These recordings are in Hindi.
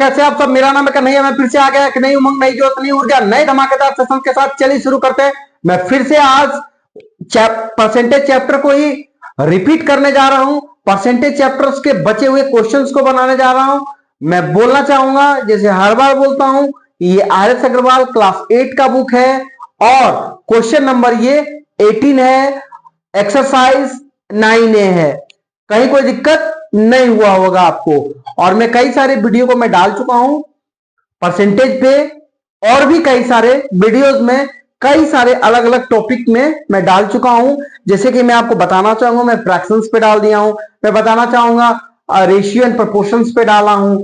कैसे आप सब, मेरा नाम है कन्हैया, मैं फिर से आ गया। कि नई उमंग, नई जोश, नई ऊर्जा, नए धमाकेदार सेशन के साथ। चलिए शुरू करते हैं। मैं फिर से आज परसेंटेज चैप्टर को ही रिपीट करने जा रहा हूं। परसेंटेज चैप्टर्स के बचे हुए क्वेश्चंस को बनाने जा रहा हूं। मैं बोलना चाहूंगा, जैसे हर बार बोलता हूं, ये RS अग्रवाल क्लास 8 का बुक है और क्वेश्चन नंबर ये 18 है, एक्सरसाइज 9A है। कहीं कोई दिक्कत नहीं हुआ होगा आपको। और मैं कई सारे वीडियो को मैं डाल चुका हूं परसेंटेज पे, और भी कई सारे वीडियोस में कई सारे अलग अलग टॉपिक में मैं डाल चुका हूं। जैसे कि मैं आपको बताना चाहूंगा, मैं फ्रैक्शंस पे डाल दिया हूं, मैं बताना चाहूंगा रेशियो एंड प्रोपोर्शंस पे डाला हूं,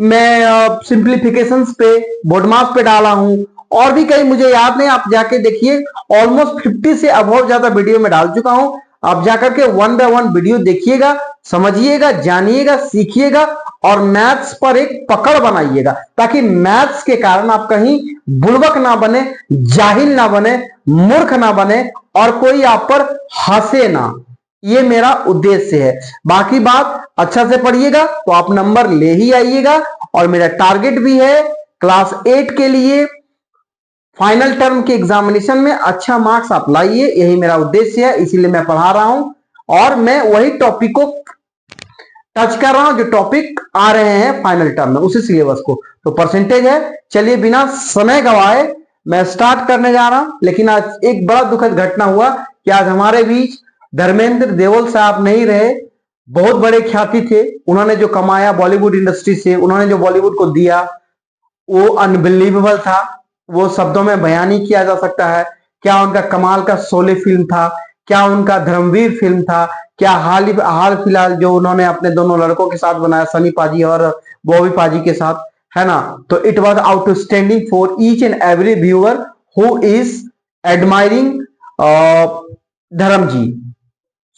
मैं सिंप्लीफिकेशंस पे, बोडमास पे डाला हूं, और भी कई मुझे याद नहीं, आप जाके देखिए। ऑलमोस्ट 50 से अबव ज्यादा वीडियो में डाल चुका हूं। आप जाकर के 1 बाय 1 वीडियो देखिएगा, समझिएगा, जानिएगा, सीखिएगा और मैथ्स पर एक पकड़ बनाइएगा, ताकि मैथ्स के कारण आप कहीं बुड़बक ना बने, जाहिल ना बने, मूर्ख ना बने और कोई आप पर हंसे ना। ये मेरा उद्देश्य है। बाकी बात अच्छा से पढ़िएगा तो आप नंबर ले ही आइएगा। और मेरा टारगेट भी है क्लास 8 के लिए फाइनल टर्म के एग्जामिनेशन में अच्छा मार्क्स आप लाइए, यही मेरा उद्देश्य है। इसीलिए मैं पढ़ा रहा हूं और मैं वही टॉपिक को टच कर रहा हूं जो टॉपिक आ रहे हैं फाइनल टर्म में, उसी सिलेबस को। तो परसेंटेज है। चलिए बिना समय गवाए मैं स्टार्ट करने जा रहा हूं। लेकिन आज एक बड़ा दुखद घटना हुआ कि आज हमारे बीच धर्मेंद्र देओल साहब नहीं रहे। बहुत बड़े ख्याति थे, उन्होंने जो कमाया बॉलीवुड इंडस्ट्री से, उन्होंने जो बॉलीवुड को दिया वो अनबिलीवेबल था, वो शब्दों में बयान नहीं किया जा सकता है। क्या उनका कमाल का शोले फिल्म था, क्या उनका धर्मवीर फिल्म था, क्या हाल फिलहाल जो उन्होंने अपने दोनों लड़कों के साथ बनाया, सनी पाजी और बॉबी पाजी के साथ, है ना। तो it was outstanding for each and every viewer who is admiring धर्म जी।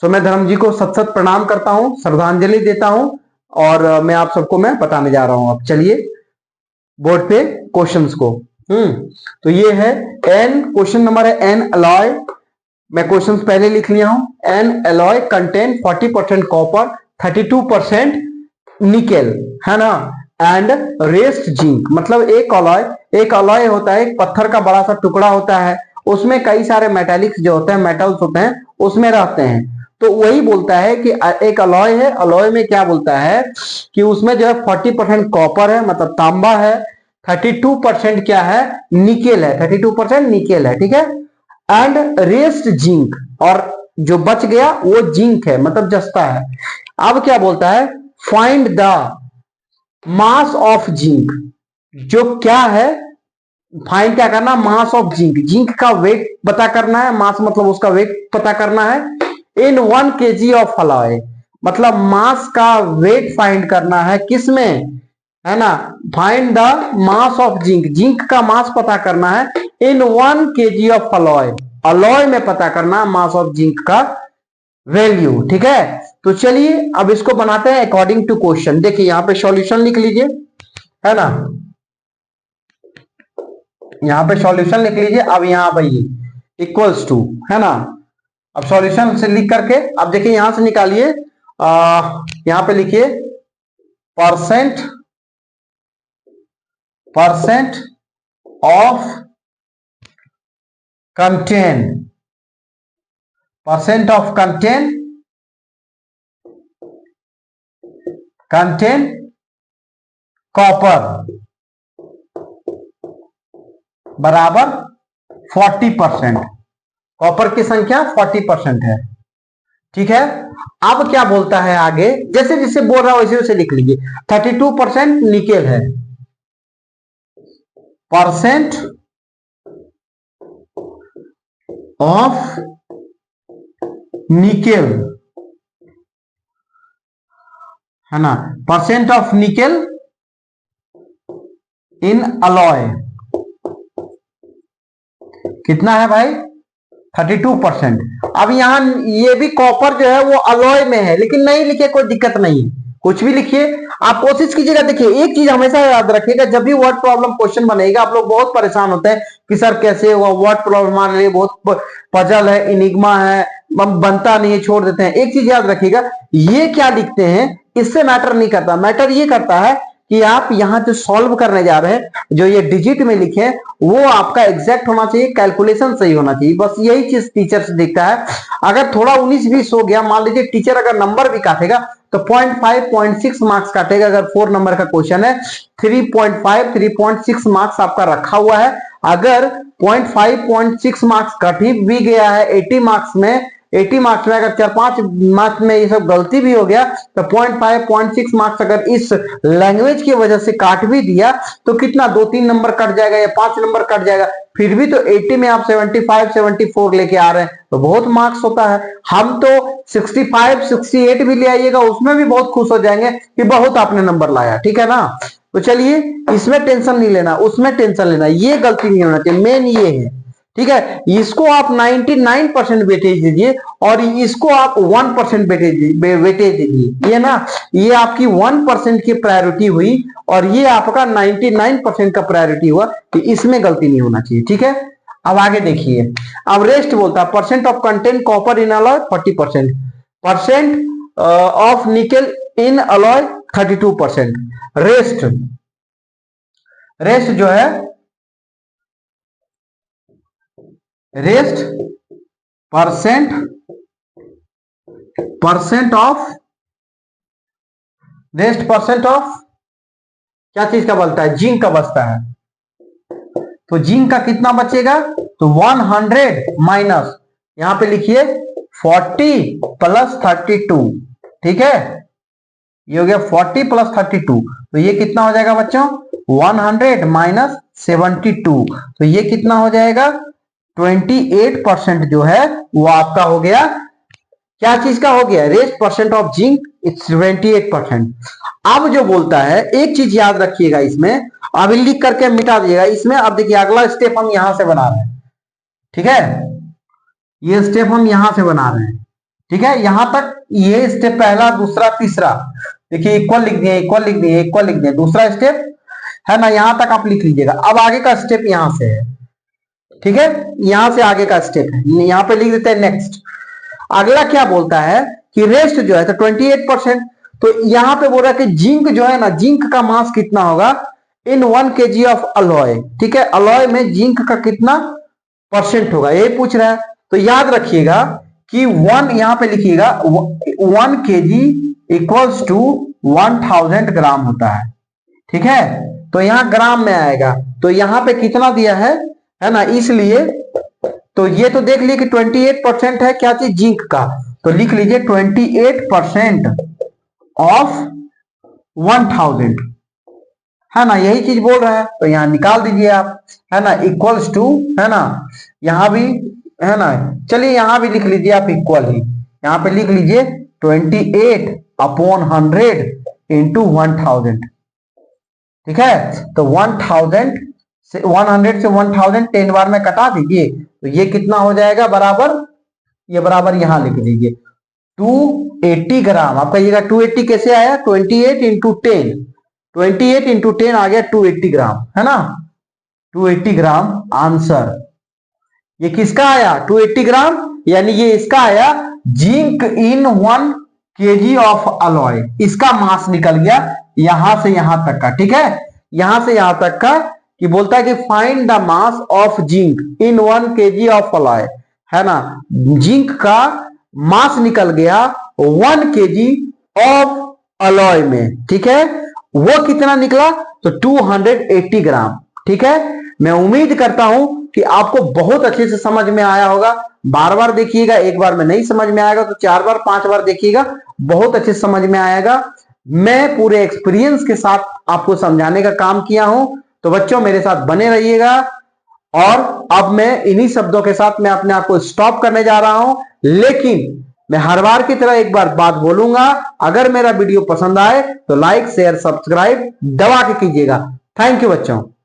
सो मैं धर्म जी को सत सत प्रणाम करता हूं, श्रद्धांजलि देता हूं और मैं आप सबको मैं बताने जा रहा हूं। अब चलिए बोर्ड पे क्वेश्चंस को। तो ये है एन, क्वेश्चन नंबर है एन अलॉय। मैं क्वेश्चंस पहले लिख लिया हूं। N alloy contain 40% copper, 32% nickel, है ना, एंड रेस्ट जिंक। मतलब एक अलॉय होता है, एक पत्थर का बड़ा सा टुकड़ा होता है, उसमें कई सारे मेटालिक्स जो होते हैं, मेटल्स होते हैं, उसमें रहते हैं। तो वही बोलता है कि एक अलॉय है, अलॉय में क्या बोलता है कि उसमें जो है 40% कॉपर है, मतलब तांबा है, 32% क्या है, निकेल है, 32% निकेल है, ठीक है, एंड रेस्ट जिंक, और जो बच गया वो जिंक है, मतलब जस्ता है। अब क्या बोलता है, find the mass of zinc. जो क्या है, फाइंड क्या करना, मास ऑफ जिंक, जिंक का वेट पता करना है, मास मतलब उसका वेट पता करना है, इन 1 kg ऑफ अलॉय, मतलब मास का वेट फाइंड करना है, किसमें, है ना, find the mass of zinc, zinc का मास पता करना है, इन 1 kg ऑफ अलॉय, अलॉय में पता करना मास ऑफ जिंक का वैल्यू, ठीक है। तो चलिए अब इसको बनाते हैं अकॉर्डिंग टू क्वेश्चन। देखिए यहां पे सॉल्यूशन लिख लीजिए, है ना, यहां पे सॉल्यूशन लिख लीजिए। अब यहां पर इक्वल्स टू, है ना, अब सॉल्यूशन से लिख करके अब देखिए यहां से निकालिए, यहां पे लिखिए percent of contain, percent of contain copper बराबर 40%। कॉपर की संख्या 40% है, ठीक है। अब क्या बोलता है आगे, जैसे जैसे बोल रहा हूं वैसे वैसे लिख लीजिए। 32% निकेल है, परसेंट ऑफ निकेल, है ना, percent of nickel in alloy कितना है भाई, 32%। अब यहां ये भी कॉपर जो है वो अलॉय में है, लेकिन नहीं लिखे कोई दिक्कत नहीं है, कुछ भी लिखिए, आप कोशिश कीजिएगा। देखिए एक चीज हमेशा याद रखिएगा, जब भी वर्ड प्रॉब्लम क्वेश्चन बनेगा, आप लोग बहुत परेशान होते हैं कि सर कैसे वर्ड प्रॉब्लम हमारे लिए बहुत पजल है, इनिग्मा है, बनता नहीं है, छोड़ देते हैं। एक चीज याद रखिएगा, ये क्या लिखते हैं इससे मैटर नहीं करता, मैटर ये करता है कि आप यहाँ जो सॉल्व करने जा रहे हैं, जो ये डिजिट में लिखे हैं, वो आपका एग्जैक्ट होना चाहिए, कैलकुलेशन सही होना चाहिए। बस यही चीज टीचर से दिखता है। अगर थोड़ा 19-20 हो गया, मान लीजिए टीचर अगर नंबर भी काटेगा तो 0.5 0.6 मार्क्स काटेगा। अगर 4 नंबर का क्वेश्चन है 3.5 3.6 मार्क्स आपका रखा हुआ है। अगर 0.5 0.6 मार्क्स कट भी गया है 80 मार्क्स में, 80 मार्क्स में अगर 4-5 मार्क्स में ये सब गलती भी हो गया तो 0.5 0.6 मार्क्स अगर इस लैंग्वेज की वजह से काट भी दिया तो कितना 2-3 नंबर कट जाएगा या 5 नंबर कट जाएगा। फिर भी तो 80 में आप 75 74 लेके आ रहे हैं तो बहुत मार्क्स होता है। हम तो 65 68 भी ले आइएगा उसमें भी बहुत खुश हो जाएंगे कि बहुत आपने नंबर लाया, ठीक है ना। तो चलिए इसमें टेंशन नहीं लेना, उसमें टेंशन लेना, ये गलती नहीं होना चाहिए, मेन ये है, ठीक है। इसको आप 99% वेटेज दीजिए और इसको आप 1% वेटेज दीजिए, ये ना, ये आपकी 1% की प्रायोरिटी हुई और ये आपका 99% का प्रायोरिटी हुआ कि इसमें गलती नहीं होना चाहिए, ठीक है। अब आगे देखिए, अब रेस्ट बोलता है percent of content copper in alloy 40%, percent of निकल इन अलॉय 32%। रेस्ट जो है, रेस्ट परसेंट ऑफ क्या चीज का बचता है, जिंक का बचता है। तो जिंक का कितना बचेगा, तो 100 माइनस यहां पे लिखिए 40 प्लस 32, ठीक है। ये हो गया 40 प्लस 32, तो ये कितना हो जाएगा बच्चों, 100 माइनस 72, तो ये कितना हो जाएगा 28% जो है वो आपका हो गया, क्या चीज का हो गया, rest percent of zinc, it's 28%। अब जो बोलता है, एक चीज याद रखिएगा इसमें, अभी लिख करके मिटा दीजिएगा इसमें। अब देखिए अगला स्टेप हम यहां से बना रहे हैं, ठीक है, ये स्टेप हम यहां से बना रहे हैं, ठीक है। यहां तक ये स्टेप पहला दूसरा तीसरा, देखिए इक्वल लिख दिए, इक्वल लिख दिए, इक्वल लिख दिए, दूसरा स्टेप है ना, यहां तक आप लिख लीजिएगा। अब आगे का स्टेप यहां से है, ठीक है, यहां से आगे का स्टेप है, यहां पे लिख देते हैं नेक्स्ट। अगला क्या बोलता है कि रेस्ट जो है तो 28%, तो यहां पे बोल रहा है कि जिंक जो है ना, जिंक का मास कितना होगा इन 1 kg ऑफ अलॉय, ठीक है, अलॉय में जिंक का कितना परसेंट होगा, ये पूछ रहा है। तो याद रखिएगा कि 1 यहां पे लिखिएगा 1 kg इक्वल्स टू 1000 ग्राम होता है, ठीक है। तो यहां ग्राम में आएगा, तो यहां पे कितना दिया है ना, इसलिए तो ये तो देख लिए कि 28% है क्या चीज, जिंक का, तो लिख लीजिए 28% ऑफ 1000, है ना, यही चीज बोल रहा है, तो यहां निकाल दीजिए आप, है ना, इक्वल्स टू, है ना, यहां भी, है ना, चलिए यहां भी लिख लीजिए आप इक्वल ही, यहां पे लिख लीजिए 28/100 इंटू 1000, ठीक है। तो 100 से 1000 10 बार में कटा दीजिए, तो ये कितना हो जाएगा बराबर, ये बराबर यहां लिख दीजिए 280 ग्राम। आप कहिएगा 280 कैसे आया, 28 इंटू 10, 28 इंटू 10 आ गया 280 ग्राम, है ना, 280 ग्राम आंसर। ये किसका आया 280 ग्राम, यानी ये इसका आया zinc in 1 kg of alloy, इसका मास निकल गया यहां से यहां तक का, ठीक है, यहां से यहां तक का, कि बोलता है कि find the mass of zinc in 1 kg of alloy, है ना, जिंक का मास निकल गया 1 kg ऑफ अलॉय में, ठीक है, वो कितना निकला, तो 280 ग्राम, ठीक है। मैं उम्मीद करता हूं कि आपको बहुत अच्छे से समझ में आया होगा। बार बार देखिएगा, एक बार में नहीं समझ में आएगा तो 4 बार 5 बार देखिएगा, बहुत अच्छे से समझ में आएगा। मैं पूरे एक्सपीरियंस के साथ आपको समझाने का काम किया हूं, तो बच्चों मेरे साथ बने रहिएगा। और अब मैं इन्हीं शब्दों के साथ मैं अपने आप को स्टॉप करने जा रहा हूं, लेकिन मैं हर बार की तरह एक बार बात बोलूंगा, अगर मेरा वीडियो पसंद आए तो लाइक शेयर सब्सक्राइब दबा के कीजिएगा। थैंक यू बच्चों।